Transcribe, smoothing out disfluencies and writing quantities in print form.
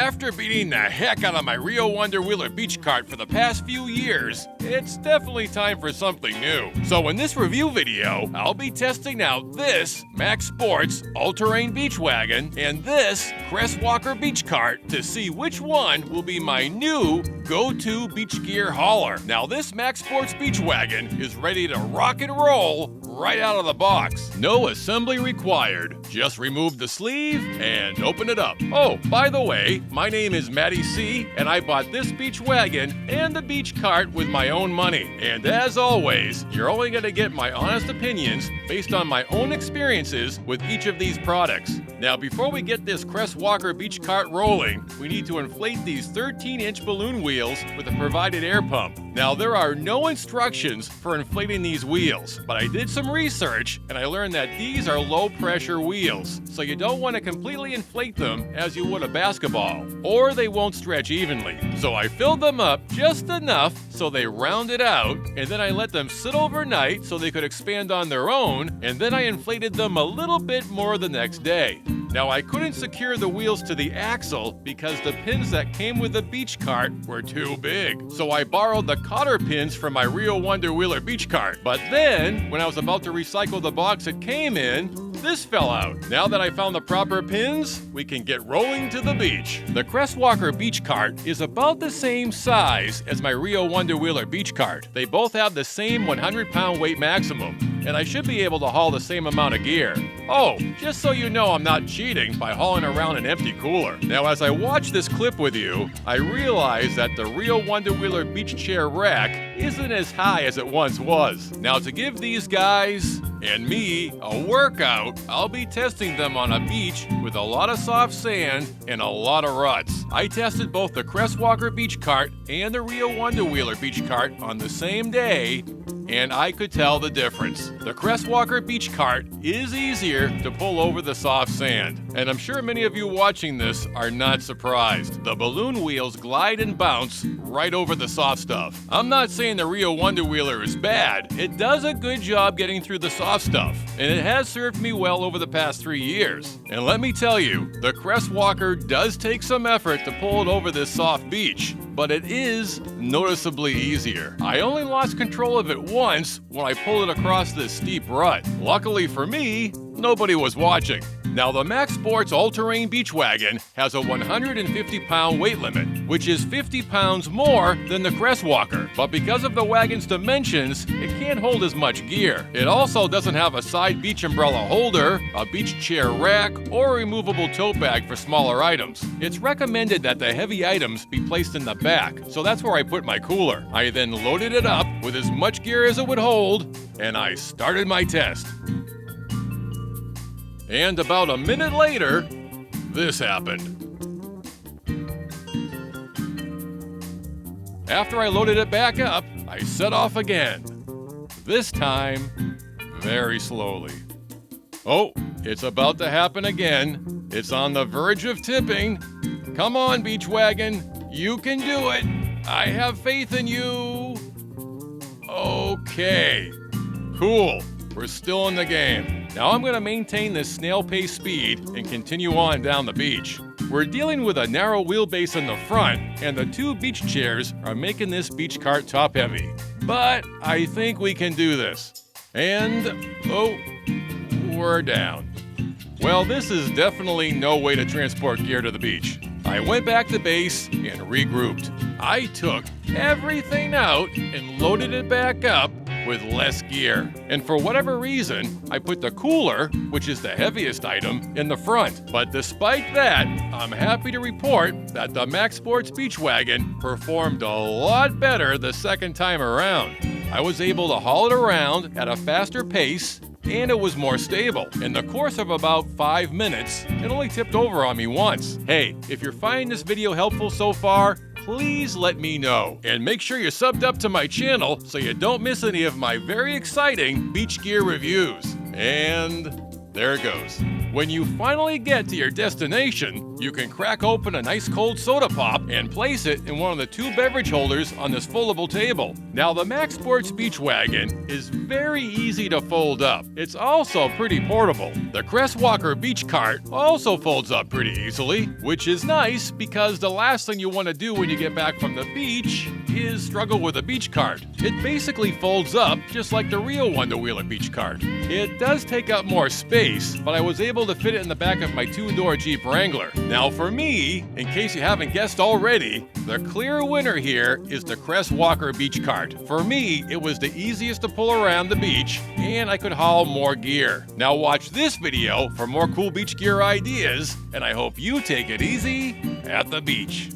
After beating the heck out of my Rio Wonder-Wheeler Beach Cart for the past few years, it's definitely time for something new. So in this review video, I'll be testing out this MacSports All-Terrain Beach Wagon and this CRESTWALKER Beach Cart to see which one will be my new go-to beach gear hauler. Now this MacSports Beach Wagon is ready to rock and roll right out of the box. No assembly required. Just remove the sleeve and open it up. Oh, by the way, my name is Matty C, and I bought this beach wagon and the beach cart with my own money. And as always, you're only going to get my honest opinions based on my own experiences with each of these products. Now, before we get this CRESTWALKER Beach Cart rolling, we need to inflate these 13-inch balloon wheels with a provided air pump. Now, there are no instructions for inflating these wheels, but I did some research and I learned that these are low-pressure wheels, so you don't want to completely inflate them as you would a basketball, or they won't stretch evenly. So I filled them up just enough so they rounded out, and then I let them sit overnight so they could expand on their own, and then I inflated them a little bit more the next day. Now, I couldn't secure the wheels to the axle because the pins that came with the beach cart were too big. So I borrowed the cotter pins from my Rio Wonder-Wheeler Beach Cart. But then, when I was about to recycle the box it came in, this fell out. Now that I found the proper pins, we can get rolling to the beach. The CRESTWALKER Beach Cart is about the same size as my Rio Wonder-Wheeler Beach Cart. They both have the same 100-pound weight maximum, and I should be able to haul the same amount of gear. Oh, just so you know I'm not cheating by hauling around an empty cooler. Now, as I watch this clip with you, I realize that the Rio Wonder-Wheeler Beach Chair rack isn't as high as it once was. Now, to give these guys and me a workout, I'll be testing them on a beach with a lot of soft sand and a lot of ruts. I tested both the CRESTWALKER Beach Cart and the Rio Wonder-Wheeler Beach Cart on the same day, and I could tell the difference. The CRESTWALKER Beach Cart is easier to pull over the soft sand, and I'm sure many of you watching this are not surprised. The balloon wheels glide and bounce right over the soft stuff. I'm not saying the Rio Wonder-Wheeler is bad. It does a good job getting through the soft stuff, and it has served me well over the past 3 years. And let me tell you, the CRESTWALKER does take some effort to pull it over this soft beach, but it is noticeably easier. I only lost control of it once when I pulled it across this steep rut. Luckily for me, nobody was watching. Now, the MacSports All-Terrain Beach Wagon has a 150-pound weight limit, which is 50 pounds more than the CRESTWALKER. But because of the wagon's dimensions, it can't hold as much gear. It also doesn't have a side beach umbrella holder, a beach chair rack, or a removable tote bag for smaller items. It's recommended that the heavy items be placed in the back, so that's where I put my cooler. I then loaded it up with as much gear as it would hold, and I started my test. And about a minute later, this happened. After I loaded it back up, I set off again. This time, very slowly. Oh, it's about to happen again. It's on the verge of tipping. Come on, beach wagon, you can do it. I have faith in you. Okay, cool. We're still in the game. Now I'm going to maintain this snail pace speed and continue on down the beach. We're dealing with a narrow wheelbase in the front, and the two beach chairs are making this beach cart top heavy. But I think we can do this. And, oh, we're down. Well, this is definitely no way to transport gear to the beach. I went back to base and regrouped. I took everything out and loaded it back up with less gear. And for whatever reason, I put the cooler, which is the heaviest item, in the front. But despite that, I'm happy to report that the MacSports Beach Wagon performed a lot better the second time around. I was able to haul it around at a faster pace, and it was more stable. In the course of about 5 minutes, it only tipped over on me once. Hey, if you're finding this video helpful so far, please let me know. And make sure you're subbed up to my channel so you don't miss any of my very exciting beach gear reviews. And there it goes. When you finally get to your destination, You can crack open a nice cold soda pop and place it in one of the 2 beverage holders on this foldable table. Now, the MacSports Beach Wagon is very easy to fold up. It's also pretty portable. The CRESTWALKER Beach Cart also folds up pretty easily, which is nice because the last thing you want to do when you get back from the beach is struggle with a beach cart. It basically folds up just like the real wonder-wheeler beach cart. It does take up more space, but I was able to fit it in the back of my 2-door Jeep Wrangler. Now for me, in case you haven't guessed already, the clear winner here is the CRESTWALKER Beach Cart. For me, it was the easiest to pull around the beach, and I could haul more gear. Now watch this video for more cool beach gear ideas, and I hope you take it easy at the beach.